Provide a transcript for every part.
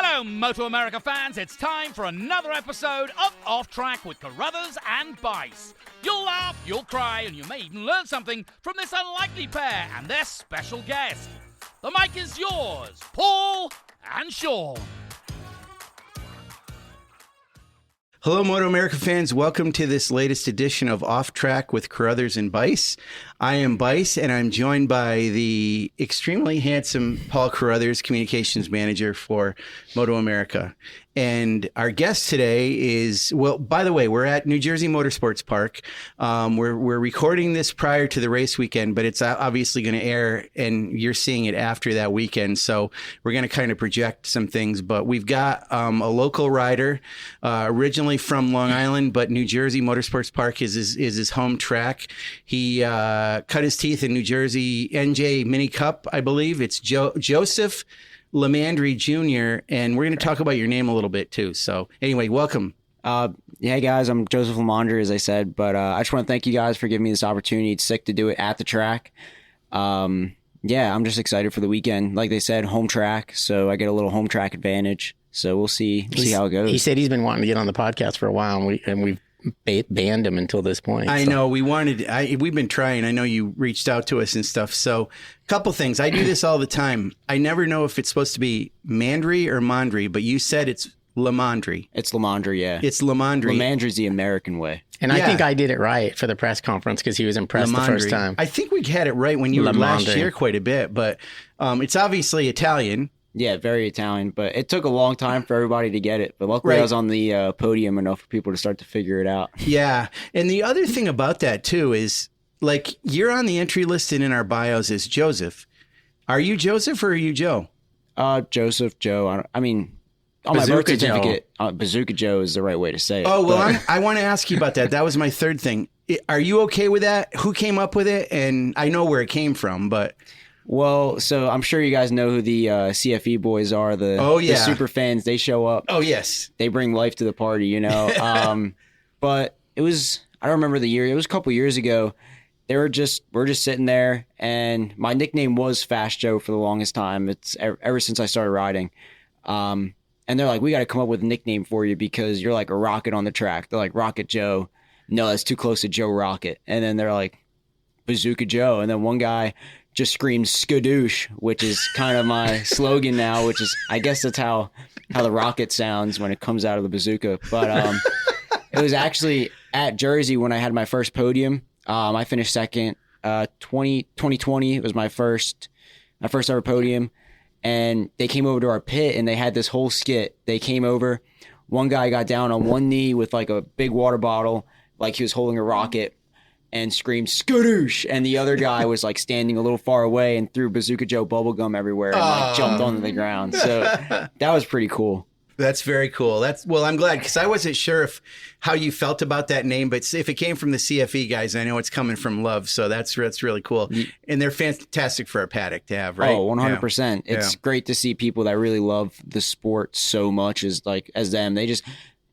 Hello, MotoAmerica fans. It's time for another episode of Off Track with Carruthers and Bice. You'll laugh, you'll cry, and you may even learn something from this unlikely pair and their special guest. The mic is yours, Paul and Sean. Hello, MotoAmerica fans. Welcome to this latest edition of Off Track with Carruthers and Bice. I am Bice, and I'm joined by the extremely handsome Paul Carruthers, Communications Manager for MotoAmerica. And our guest today is, well, by the way, we're at New Jersey Motorsports Park. We're recording this prior to the race weekend, but it's obviously going to air, and you're seeing it after that weekend. So we're going to kind of project some things. But we've got a local rider, originally from Long Island, but New Jersey Motorsports Park is his home track. He cut his teeth in New Jersey NJ Mini Cup, I believe. It's Joseph LaMandri Jr., and we're going to talk about your name a little bit too. So anyway, welcome. Hey guys, I'm Joseph Limandri, as I said, but I just want to thank you guys for giving me this opportunity. It's sick to do it at the track. I'm just excited for the weekend. Like they said, home track, so I get a little home track advantage. So we'll see how it goes. He said he's been wanting to get on the podcast for a while, and we've banned him until this point. I know we've been trying. I know you reached out to us and stuff. So a couple things. I do this all the time. I never know if it's supposed to be Mandri or Mandri, but you said it's LaMandri. It's LaMandri, yeah. It's LaMandri. LaMandri's the American way. And I think I did it right for the press conference because he was impressed the first time. I think we had it right when you were last year quite a bit, but it's obviously Italian. Yeah, very Italian, but it took a long time for everybody to get it. But luckily I was on the podium enough for people to start to figure it out. Yeah, and the other thing about that too is, like, you're on the entry list and in our bios as Joseph. Are you Joseph or are you Joe? Joseph, Joe. I mean, on my birth certificate, Bazooka Joe is the right way to say it. Oh, well, I want to ask you about that. That was my third thing. Are you okay with that? Who came up with it? And I know where it came from, but... Well, so I'm sure you guys know who the CFE boys are, the super fans. They show up. Oh, yes. They bring life to the party, you know. But it was, I don't remember the year. It was a couple years ago. We're just sitting there, and my nickname was Fast Joe for the longest time. It's ever since I started riding. And they're like, we got to come up with a nickname for you because you're like a rocket on the track. They're like, Rocket Joe. No, that's too close to Joe Rocket. And then they're like, Bazooka Joe. And then one guy just screamed skadoosh, which is kind of my slogan now, which is, I guess that's how the rocket sounds when it comes out of the bazooka. But it was actually at Jersey when I had my first podium. I finished second. 2020 it was my first ever podium. And they came over to our pit and they had this whole skit. They came over. One guy got down on one knee with like a big water bottle, like he was holding a rocket, and screamed skadoosh, and the other guy was like standing a little far away and threw Bazooka Joe bubblegum everywhere and like jumped onto the ground. So that was pretty cool. That's very cool. Well, I'm glad, because I wasn't sure how you felt about that name, but if it came from the CFE guys, I know it's coming from love, so that's really cool. And they're fantastic for a paddock to have, right? Oh, 100%. Yeah. It's great to see people that really love the sport so much as them.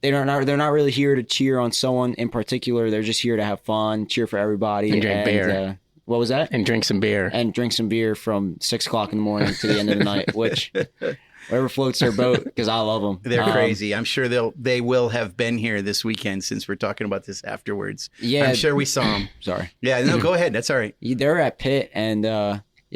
They're not really here to cheer on someone in particular. They're just here to have fun, cheer for everybody. And drink beer. What was that? And drink some beer. And drink some beer from 6 o'clock in the morning to the end of the night, which... Whatever floats their boat, because I love them. They're crazy. I'm sure they will have been here this weekend since we're talking about this afterwards. Yeah. I'm sure we saw them. Sorry. Yeah, no, go ahead. That's all right. They're at pit, and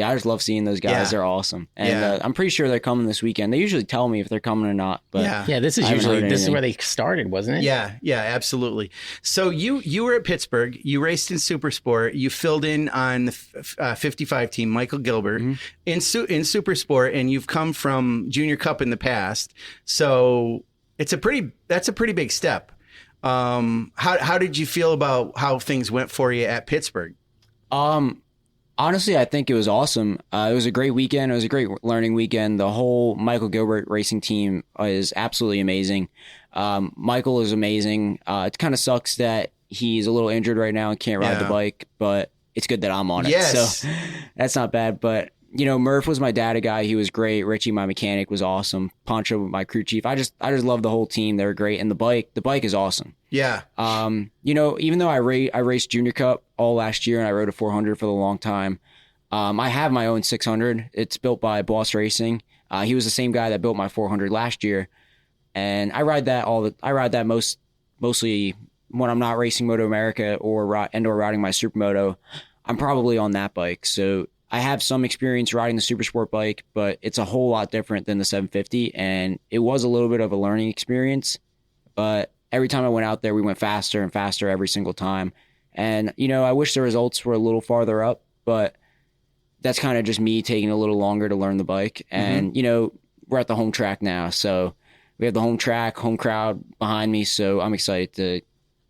I just love seeing those guys. Yeah. They're awesome. And I'm pretty sure they're coming this weekend. They usually tell me if they're coming or not. But this is where they started, wasn't it? Yeah, absolutely. So you were at Pittsburgh. You raced in Supersport. You filled in on the 55 team, Michael Gilbert, in Supersport, and you've come from Junior Cup in the past. So that's a pretty big step. How did you feel about how things went for you at Pittsburgh? Honestly, I think it was awesome. It was a great weekend. It was a great learning weekend. The whole Michael Gilbert racing team is absolutely amazing. Michael is amazing. It kind of sucks that he's a little injured right now and can't ride the bike, but it's good that I'm on it. Yes. So that's not bad. But, you know, Murph was my data guy. He was great. Richie, my mechanic, was awesome. Poncho, my crew chief. I just love the whole team. They were great. And the bike is awesome. Yeah. You know, even though I raced Junior Cup all last year and I rode a 400 for a long time, I have my own 600. It's built by Boss Racing. He was the same guy that built my 400 last year, and I ride that mostly when I'm not racing MotoAmerica or riding my Supermoto. I'm probably on that bike, so I have some experience riding the Supersport bike, but it's a whole lot different than the 750, and it was a little bit of a learning experience. But every time I went out there, we went faster and faster every single time. And, I wish the results were a little farther up, but that's kind of just me taking a little longer to learn the bike. And, we're at the home track now. So we have the home track, home crowd behind me. So I'm excited to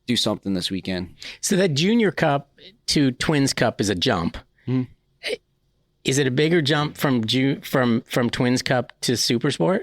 do something this weekend. So that Junior Cup to Twins Cup is a jump. Mhm. Is it a bigger jump from Twins Cup to Supersport?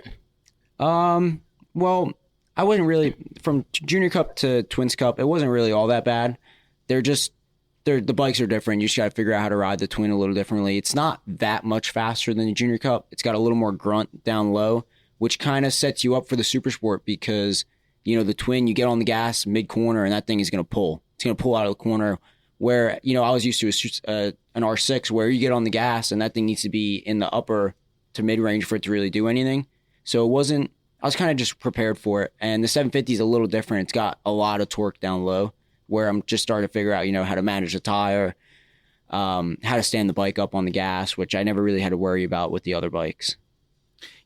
Well, I wasn't really from Junior Cup to Twins Cup. It wasn't really all that bad. The bikes are different. You just got to figure out how to ride the Twin a little differently. It's not that much faster than the Junior Cup. It's got a little more grunt down low, which kind of sets you up for the Supersport because, the Twin, you get on the gas mid corner and that thing is going to pull. It's going to pull out of the corner where, I was used to an R6 where you get on the gas and that thing needs to be in the upper to mid range for it to really do anything. So I was kind of just prepared for it. And the 750 is a little different. It's got a lot of torque down low where I'm just starting to figure out, how to manage the tire, how to stand the bike up on the gas, which I never really had to worry about with the other bikes.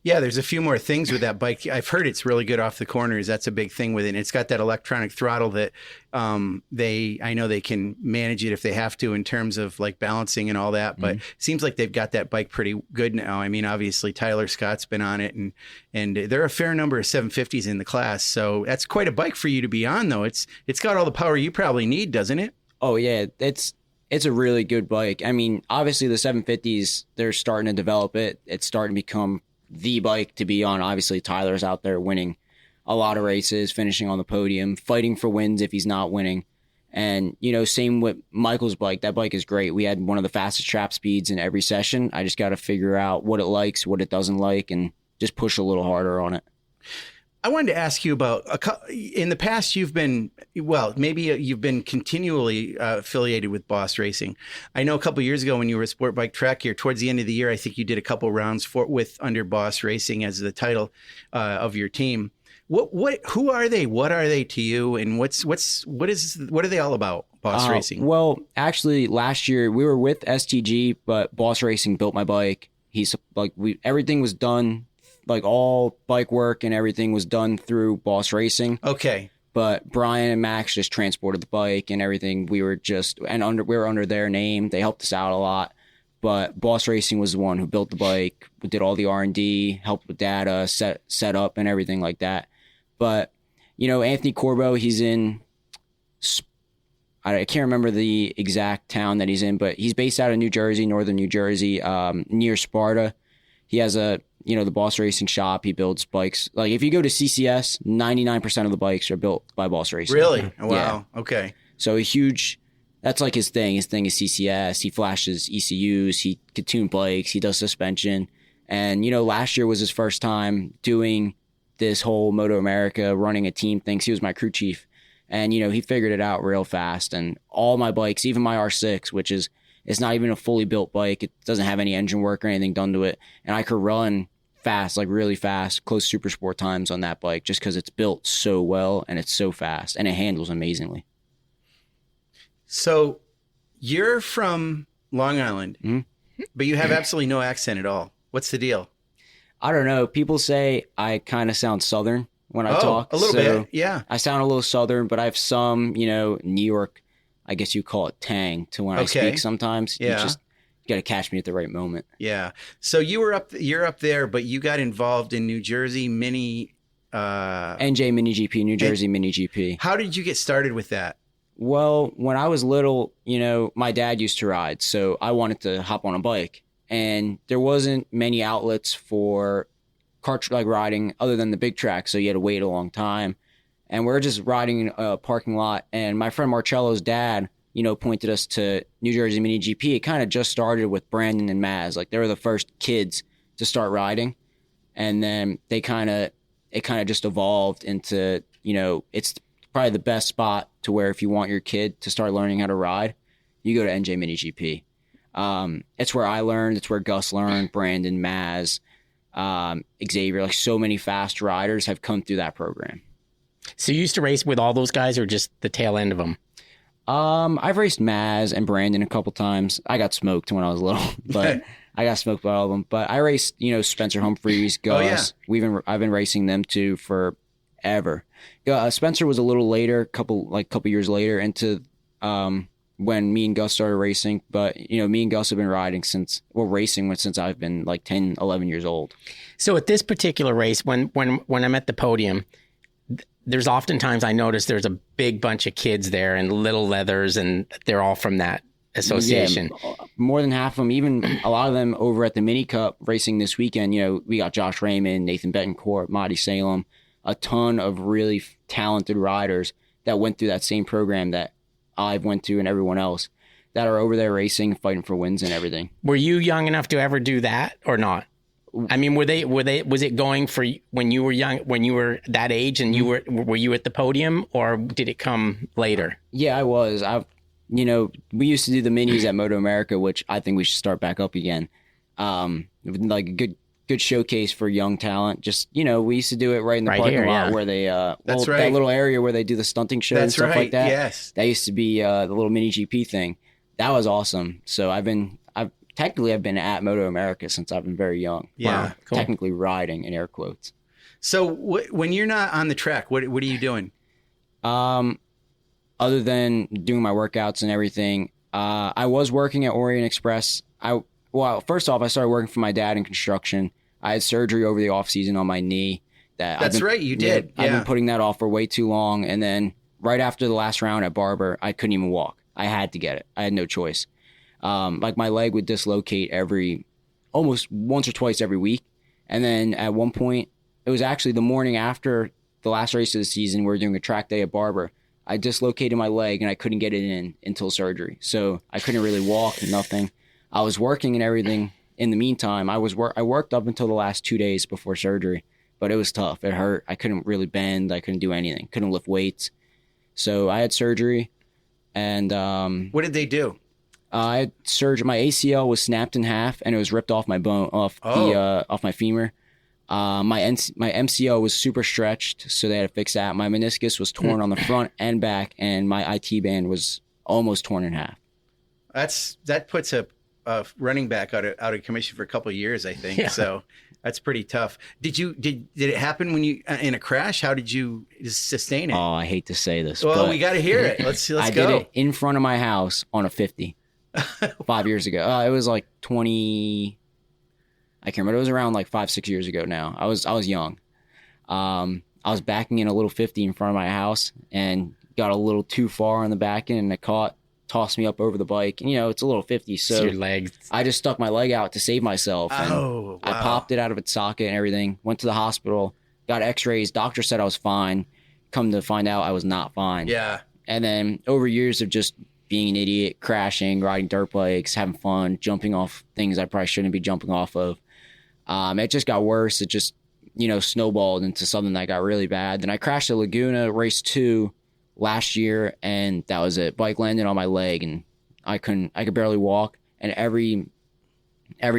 Yeah, there's a few more things with that bike. I've heard it's really good off the corners. That's a big thing with it. And it's got that electronic throttle that I know they can manage it if they have to in terms of like balancing and all that. But it seems like they've got that bike pretty good now. I mean, obviously Tyler Scott's been on it, and there are a fair number of 750s in the class. So that's quite a bike for you to be on, though. It's got all the power you probably need, doesn't it? Oh yeah, it's a really good bike. I mean, obviously the 750s, they're starting to develop it. It's starting to become the bike to be on. Obviously Tyler's out there winning a lot of races, finishing on the podium, fighting for wins if he's not winning. And, same with Michael's bike. That bike is great. We had one of the fastest trap speeds in every session. I just got to figure out what it likes, what it doesn't like, and just push a little harder on it. I wanted to ask you about, in the past, you've been continually affiliated with Boss Racing. I know a couple of years ago when you were a sport bike track here, towards the end of the year, I think you did a couple rounds under Boss Racing as the title of your team. Who are they? What are they to you? And what are they all about, Boss Racing? Well, actually, last year we were with STG, but Boss Racing built my bike. Everything was done. Like all bike work and everything was done through Boss Racing. Okay. But Brian and Max just transported the bike and everything. We were under their name. They helped us out a lot. But Boss Racing was the one who built the bike, did all the R&D, helped with data, set up and everything like that. But, Anthony Corbo, he's in, I can't remember the exact town that he's in, but he's based out of New Jersey, northern New Jersey, near Sparta. He has the Boss Racing shop. He builds bikes. Like if you go to CCS, 99% of the bikes are built by Boss Racing. Really? Wow. Yeah. Okay. So that's like his thing. His thing is CCS. He flashes ECUs. He can tune bikes. He does suspension. And, last year was his first time doing this whole MotoAmerica, running a team thing. So he was my crew chief. And, he figured it out real fast. And all my bikes, even my R6, which is, it's not even a fully built bike. It doesn't have any engine work or anything done to it. And I could run fast, like really fast, close Supersport times on that bike just because it's built so well and it's so fast and it handles amazingly. So you're from Long Island, but you have absolutely no accent at all. What's the deal? I don't know. People say I kind of sound Southern when I talk. A little bit, yeah. I sound a little Southern, but I have some, New York, I guess you call it tang to when I speak sometimes. Yeah. You just got to catch me at the right moment. Yeah. So you're up there, but you got involved in New Jersey Mini... NJ Mini GP, New Jersey Mini GP. How did you get started with that? Well, when I was little, my dad used to ride, so I wanted to hop on a bike. And there wasn't many outlets for kart riding other than the big track, so you had to wait a long time. And we're just riding a parking lot, and my friend Marcello's dad, pointed us to New Jersey Mini GP. It kind of just started with Brandon and Maz. Like, they were the first kids to start riding. And then it kind of just evolved into, it's probably the best spot to where if you want your kid to start learning how to ride, you go to NJ Mini GP. It's where I learned. It's where Gus learned, Brandon, Maz. Xavier, like so many fast riders have come through that program. So you used to race with all those guys or just the tail end of them? I've raced Maz and Brandon a couple times. I got smoked when I was little, but I got smoked by all of them. But I raced, Spencer Humphreys, Gus. I've been racing them too forever. Spencer was a little later, couple years later into when me and Gus started racing. But me and Gus have been racing since I've been like 10, 11 years old. So at this particular race, when I'm at the podium, there's oftentimes I notice there's a big bunch of kids there and little leathers, and they're all from that association. Yeah, more than half of them, even a lot of them over at the Mini Cup racing this weekend. We got Josh Raymond, Nathan Betancourt, Madi Salem, a ton of really talented riders that went through that same program that I've went to and everyone else that are over there racing, fighting for wins and everything. Were you young enough to ever do that or not? I mean, was it going for when you were young, when you were that age, and were you at the podium, or did it come later? Yeah, I was. We used to do the minis at MotoAmerica, which I think we should start back up again. Like a good showcase for young talent. Just, we used to do it right in the parking lot where they, That's right. that little area where they do the stunting shows and stuff like that. Yes. That used to be the little mini GP thing. That was awesome. So I've been at MotoAmerica since I've been very young. Yeah. Wow, cool. Technically riding in air quotes. So when you're not on the track, what are you doing? Other than doing my workouts and everything, I was working at Orient Express. First off, I started working for my dad in construction. I had surgery over the off season on my knee. That's right, you did. I've been putting that off for way too long. And then right after the last round at Barber, I couldn't even walk. I had to get it. I had no choice. Like my leg would dislocate almost once or twice every week. And then at one point, it was actually the morning after the last race of the season, we were doing a track day at Barber. I dislocated my leg and I couldn't get it in until surgery. So I couldn't really walk, nothing. I was working and everything in the meantime. I worked up until the last 2 days before surgery, but it was tough. It hurt. I couldn't really bend. I couldn't do anything. Couldn't lift weights. So I had surgery. And what did they do? I had surgery. My ACL was snapped in half and it was ripped off my bone, off my femur. My MCL was super stretched, so they had to fix that. My meniscus was torn on the front and back, and my IT band was almost torn in half. That puts a running back out of commission for a couple of years, I think. Yeah. So that's pretty tough. Did it happen when you in a crash? How did you sustain it? Oh, I hate to say this. Well, we got to hear it. Let's go. I did it in front of my house on a 50 5 years ago. It was like 20. I can't remember. It was around like 5-6 years ago now. I was young. I was backing in a little 50 in front of my house and got a little too far on the back end, and the tossed me up over the bike. And, it's a little 50, so your legs. I just stuck my leg out to save myself. And wow. I popped it out of its socket and everything. Went to the hospital, got x-rays. Doctor said I was fine. Come to find out I was not fine. Yeah. And then over years of just being an idiot, crashing, riding dirt bikes, having fun, jumping off things I probably shouldn't be jumping off of. It just got worse. It just, snowballed into something that got really bad. Then I crashed at Laguna race 2 last year, and that was it. Bike landed on my leg, and I could barely walk. And every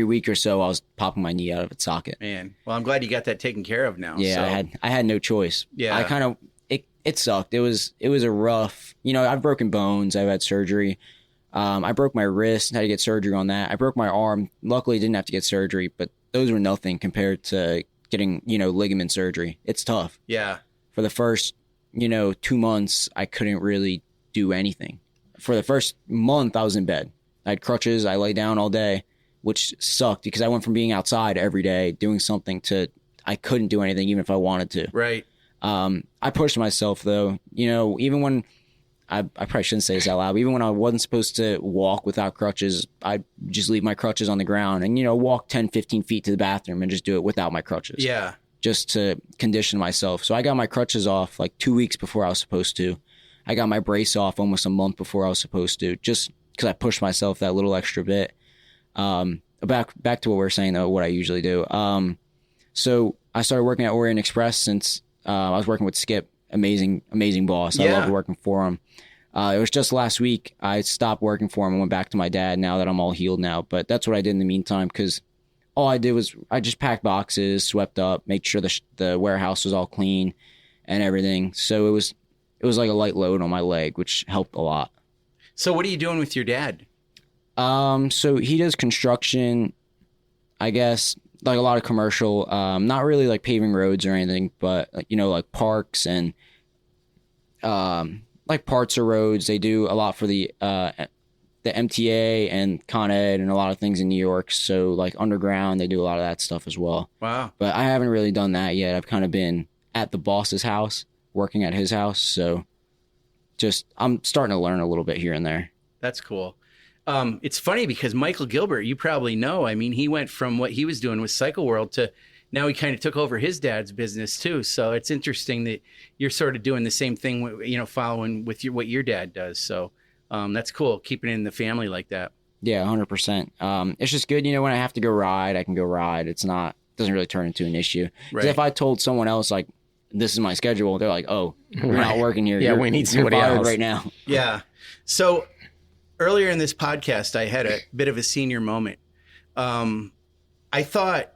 week or so, I was popping my knee out of its socket. Man, well, I'm glad you got that taken care of now. Yeah, so. I had no choice. Yeah, it sucked. It was a rough. I've broken bones. I've had surgery. I broke my wrist and had to get surgery on that. I broke my arm. Luckily, I didn't have to get surgery, but those were nothing compared to getting, ligament surgery. It's tough. Yeah. For the first, 2 months, I couldn't really do anything. For the first month, I was in bed. I had crutches. I lay down all day, which sucked because I went from being outside every day, doing something, to I couldn't do anything even if I wanted to. Right. I pushed myself, though. Even when I probably shouldn't say this out loud, but even when I wasn't supposed to walk without crutches, I'd just leave my crutches on the ground and, walk 10, 15 feet to the bathroom and just do it without my crutches. Yeah. Just to condition myself. So I got my crutches off like 2 weeks before I was supposed to. I got my brace off almost a month before I was supposed to, just because I pushed myself that little extra bit. Back to what we were saying, though, what I usually do. So I started working at Orient Express since I was working with Skip. Amazing boss. I loved working for him. It was just last week I stopped working for him and went back to my dad now that I'm all healed now. But that's what I did in the meantime, because all I did was I just packed boxes, swept up, made sure the warehouse was all clean and everything. So it was like a light load on my leg, which helped a lot. So what are you doing with your dad? So he does construction, I guess, like a lot of commercial, not really like paving roads or anything, but like parks and like parts of roads. They do a lot for the MTA and Con Ed and a lot of things in New York. So like underground, they do a lot of that stuff as well. Wow. But I haven't really done that yet. I've kind of been at the boss's house, working at his house. So I'm starting to learn a little bit here and there. That's cool. It's funny because Michael Gilbert, you probably know, I mean, he went from what he was doing with Cycle World to now he kind of took over his dad's business too. So it's interesting that you're sort of doing the same thing, following with what your dad does. So that's cool, keeping it in the family like that. Yeah, 100%. It's just good, when I have to go ride, I can go ride. Doesn't really turn into an issue. Right. If I told someone else, like, this is my schedule, they're like, oh, you're not working here. Yeah, we need somebody else right now. Yeah. So earlier in this podcast, I had a bit of a senior moment. I thought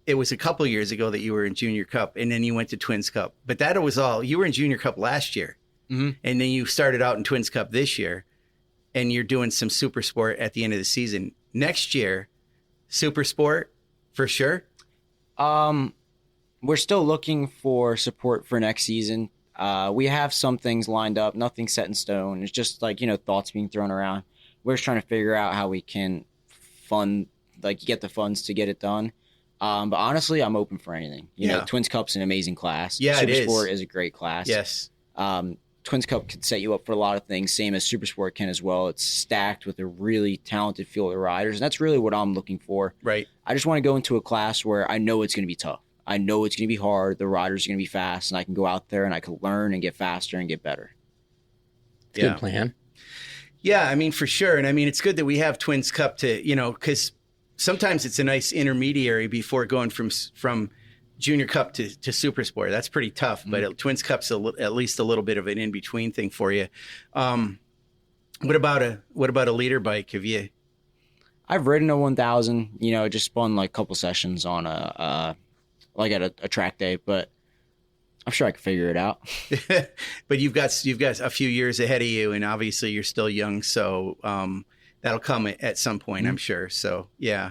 it was a couple years ago that you were in Junior Cup and then you went to Twins Cup. But that was all. You were in Junior Cup last year. Mm-hmm. And then you started out in Twins Cup this year. And you're doing some Supersport at the end of the season. Next year, Supersport for sure? We're still looking for support for next season. We have some things lined up, nothing set in stone. It's just like, thoughts being thrown around. We're just trying to figure out how we can get the funds to get it done. But honestly, I'm open for anything. Twins Cup's an amazing class. Yeah, Supersport is a great class. Yes. Twins Cup could set you up for a lot of things, same as Supersport can as well. It's stacked with a really talented field of riders, and that's really what I'm looking for. Right. I just want to go into a class where I know it's going to be tough. I know it's going to be hard. The riders are going to be fast, and I can go out there and I can learn and get faster and get better. Good plan. Yeah, I mean, for sure. And I mean, it's good that we have Twins Cup to, because sometimes it's a nice intermediary before going from Junior Cup to Supersport. That's pretty tough, but Twins Cup's at least a little bit of an in-between thing for you. What about a leader bike? I've ridden a 1000, just spun like a couple sessions on at a track day, but I'm sure I could figure it out. But you've got a few years ahead of you, and obviously you're still young, so that'll come at some point, I'm sure. So yeah.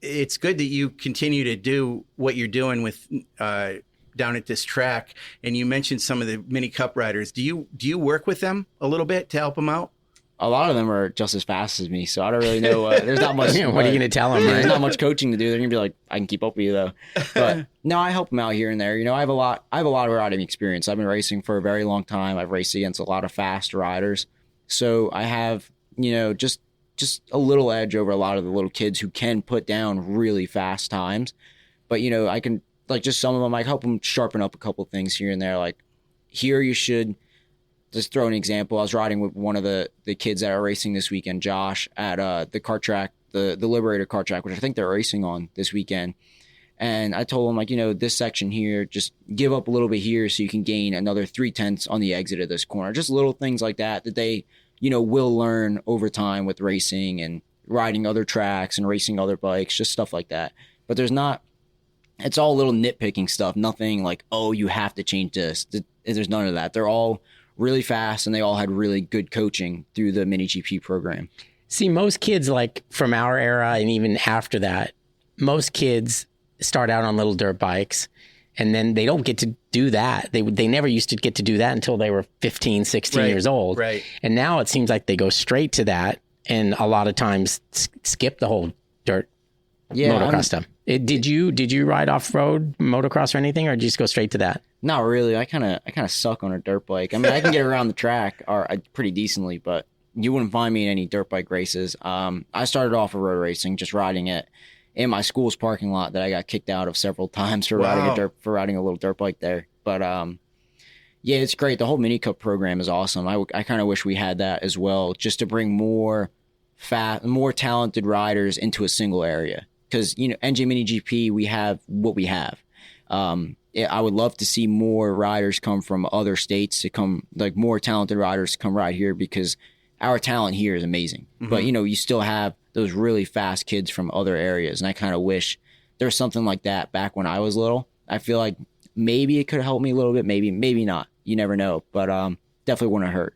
It's good that you continue to do what you're doing with down at this track. And you mentioned some of the mini cup riders. Do you work with them a little bit to help them out? A lot of them are just as fast as me, so I don't really know. There's not much. What are you going to tell them? There's not much coaching to do. They're going to be like, I can keep up with you though. But no, I help them out here and there. I have a lot of riding experience. I've been racing for a very long time. I've raced against a lot of fast riders, so I have just a little edge over a lot of the little kids who can put down really fast times. But, I can, just some of them, I help them sharpen up a couple things here and there. Like, here you should, just throw an example. I was riding with one of the kids that are racing this weekend, Josh, at the kart track, the Liberator kart track, which I think they're racing on this weekend. And I told him, this section here, just give up a little bit here so you can gain another 3/10 on the exit of this corner. Just little things like that they will learn over time with racing and riding other tracks and racing other bikes, just stuff like that. But it's all little nitpicking stuff. Nothing like, oh, you have to change this. There's none of that. They're all really fast and they all had really good coaching through the mini GP program. See, most kids from our era and even after that, most kids start out on little dirt bikes. And then they don't get to do that. They never used to get to do that until they were 15, 16 years old. Right. And now it seems like they go straight to that and a lot of times skip the whole dirt motocross stuff. Did you ride off-road motocross or anything, or did you just go straight to that? Not really. I kind of suck on a dirt bike. I mean, I can get around the track pretty decently, but you wouldn't find me in any dirt bike races. I started off road racing, just riding it in my school's parking lot that I got kicked out of several times for riding a little dirt bike there. But yeah, it's great. The whole mini cup program is awesome. I kind of wish we had that as well, just to bring more talented riders into a single area. Because NJ Mini GP, we have what we have. I would love to see more riders come from other states to come, more talented riders to come ride here, because our talent here is amazing. But, you still have those really fast kids from other areas. And I kind of wish there was something like that back when I was little. I feel like maybe it could have helped me a little bit. Maybe not. You never know. But definitely wouldn't have hurt.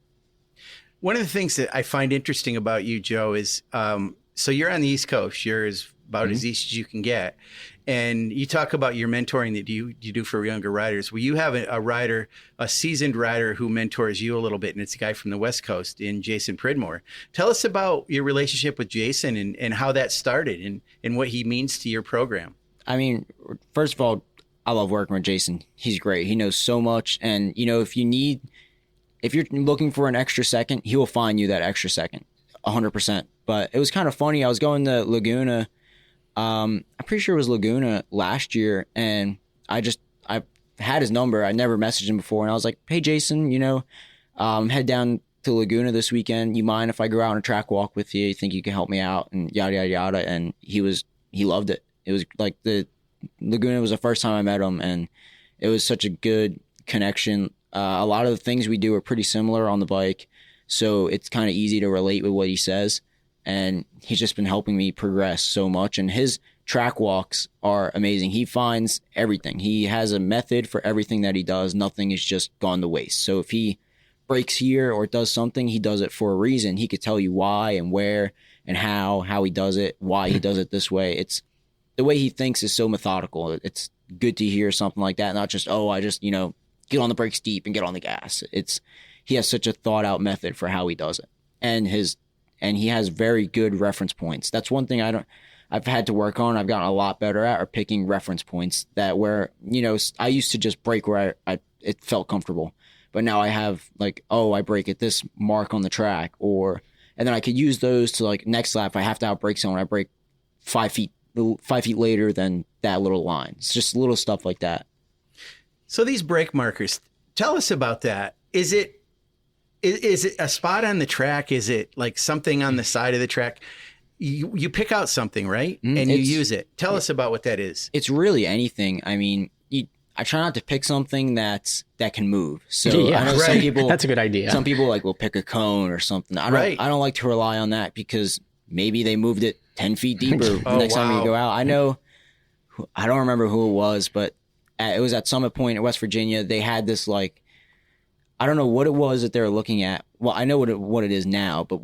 One of the things that I find interesting about you, Joe, is so you're on the East Coast. You're about as east as you can get. And you talk about your mentoring that you do for younger riders. Well, you have a seasoned rider who mentors you a little bit, and it's a guy from the West Coast in Jason Pridmore. Tell us about your relationship with Jason and how that started and what he means to your program. I mean, first of all, I love working with Jason. He's great. He knows so much. And, if you're looking for an extra second, he will find you that extra second, 100%. But it was kind of funny. I was going to Laguna. I'm pretty sure it was Laguna last year, and I had his number. I never messaged him before, and I was like, "Hey, Jason, head down to Laguna this weekend. You mind if I go out on a track walk with you? You think you can help me out?" And yada yada yada. And he loved it. It was like the Laguna was the first time I met him, and it was such a good connection. A lot of the things we do are pretty similar on the bike, so it's kind of easy to relate with what he says. And he's just been helping me progress so much. And his track walks are amazing. He finds everything. He has a method for everything that he does. Nothing is just gone to waste. So if he breaks here or does something, he does it for a reason. He could tell you why and where and how he does it, why he does it this way. It's the way he thinks is so methodical. It's good to hear something like that. Not just, I just, get on the brakes deep and get on the gas. He has such a thought out method for how he does it. And he has very good reference points. That's one thing I've had to work on. I've gotten a lot better at are picking reference points that where, I used to just brake where it felt comfortable, but now I have like, I brake at this mark on the track and then I could use those to like next lap. If I have to outbrake someone, I brake 5 feet later than that little line. It's just little stuff like that. So these brake markers, tell us about that. Is it a spot on the track? Is it like something on the side of the track? You pick out something, right? And you use it. Tell us about what that is. It's really anything. I mean, I try not to pick something that can move. So yeah, I know some people, that's a good idea. Some people will pick a cone or something. I don't like to rely on that because maybe they moved it 10 feet deeper next time you go out. I don't remember who it was, but it was at Summit Point in West Virginia. They had this I don't know what it was that they were looking at. Well, I know what it is now, but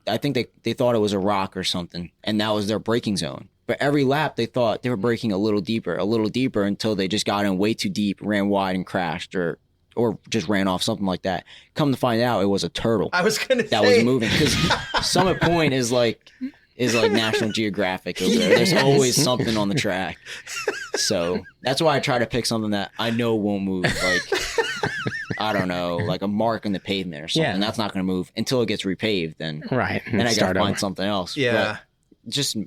I think they thought it was a rock or something, and that was their braking zone. But every lap, they thought they were braking a little deeper until they just got in way too deep, ran wide and crashed, or just ran off, something like that. Come to find out, it was a turtle. I was going to say. That was moving, because Summit Point is like National Geographic over there. There's always something on the track. So that's why I try to pick something that I know won't move, I don't know, like a mark in the pavement or something. Yeah. That's not going to move until it gets repaved. Then I got to find something else. Yeah. But just,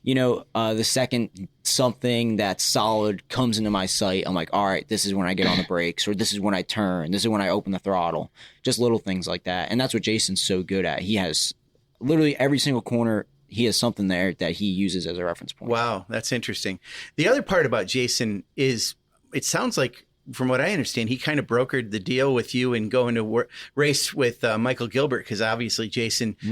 the second something that's solid comes into my sight, I'm like, all right, this is when I get on the brakes, or this is when I turn. This is when I open the throttle. Just little things like that. And that's what Jason's so good at. He has literally every single corner. He has something there that he uses as a reference point. Wow. That's interesting. The other part about Jason is it sounds like, from what I understand, he kind of brokered the deal with you and going to race with Michael Gilbert, because obviously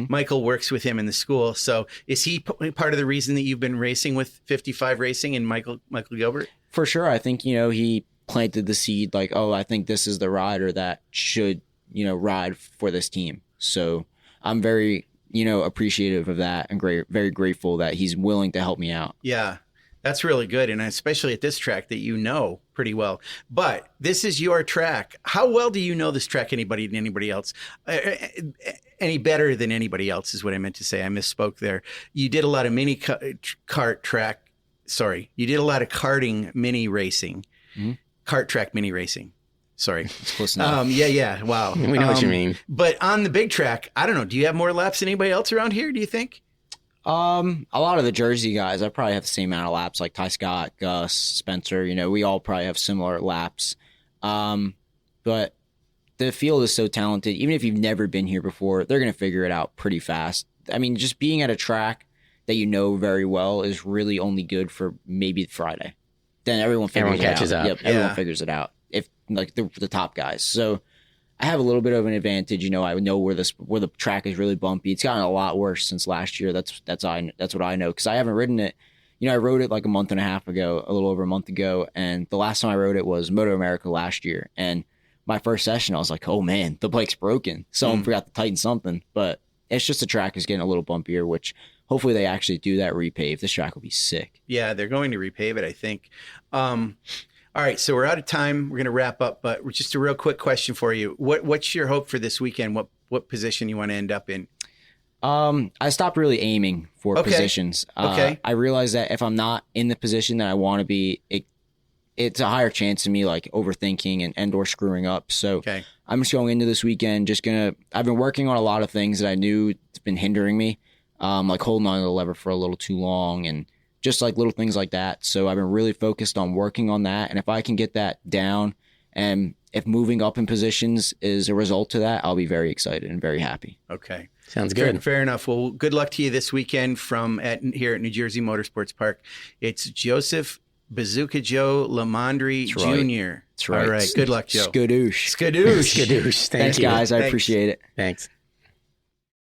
Michael works with him in the school. So is he part of the reason that you've been racing with 55 Racing and Michael Gilbert? For sure. I think, he planted the seed like, I think this is the rider that should, ride for this team. So I'm very, appreciative of that and very grateful that he's willing to help me out. Yeah. That's really good, and especially at this track that you know pretty well. But this is your track. How well do you know this track anybody else? Any better than anybody else is what I meant to say. I misspoke there. You did a lot of You did a lot of karting mini racing, kart track mini racing. Sorry. It's close enough. Yeah. Wow. We know what you mean. But on the big track, I don't know. Do you have more laps than anybody else around here, do you think? A lot of the Jersey guys, I probably have the same amount of laps, like Ty Scott, Gus, Spencer, we all probably have similar laps. But the field is so talented. Even if you've never been here before, they're going to figure it out pretty fast. I mean, just being at a track that you know very well is really only good for maybe Friday. Then everyone catches up. Yep, everyone figures it out. If like the top guys. So I have a little bit of an advantage. You know, I know where the track is really bumpy. It's gotten a lot worse since last year. That's what I know, because I haven't ridden it. You know, I rode it like a month and a half ago, a little over a month ago, and the last time I rode it was MotoAmerica last year. And my first session, I was like, oh man, the bike's broken. Someone forgot to tighten something. But it's just the track is getting a little bumpier, which hopefully they actually do that repave. This track will be sick. Yeah, they're going to repave it, I think. All right, so we're out of time. We're going to wrap up, but just a real quick question for you. What's your hope for this weekend? What position you want to end up in? I stopped really aiming for positions. Okay. I realized that if I'm not in the position that I want to be, it's a higher chance of me like overthinking and or screwing up. So I'm just going into this weekend, I've been working on a lot of things that I knew it's been hindering me, like holding on to the lever for a little too long and just like little things like that. So I've been really focused on working on that. And if I can get that down, and if moving up in positions is a result to that, I'll be very excited and very happy. Okay. Sounds good. Fair enough. Well, good luck to you this weekend here at New Jersey Motorsports Park. It's Joseph Bazooka Joe LaMandri Jr. That's right. All right. Good luck, Joe. Skadoosh. Skadoosh. Skadoosh. Thanks, guys. I appreciate it. Thanks.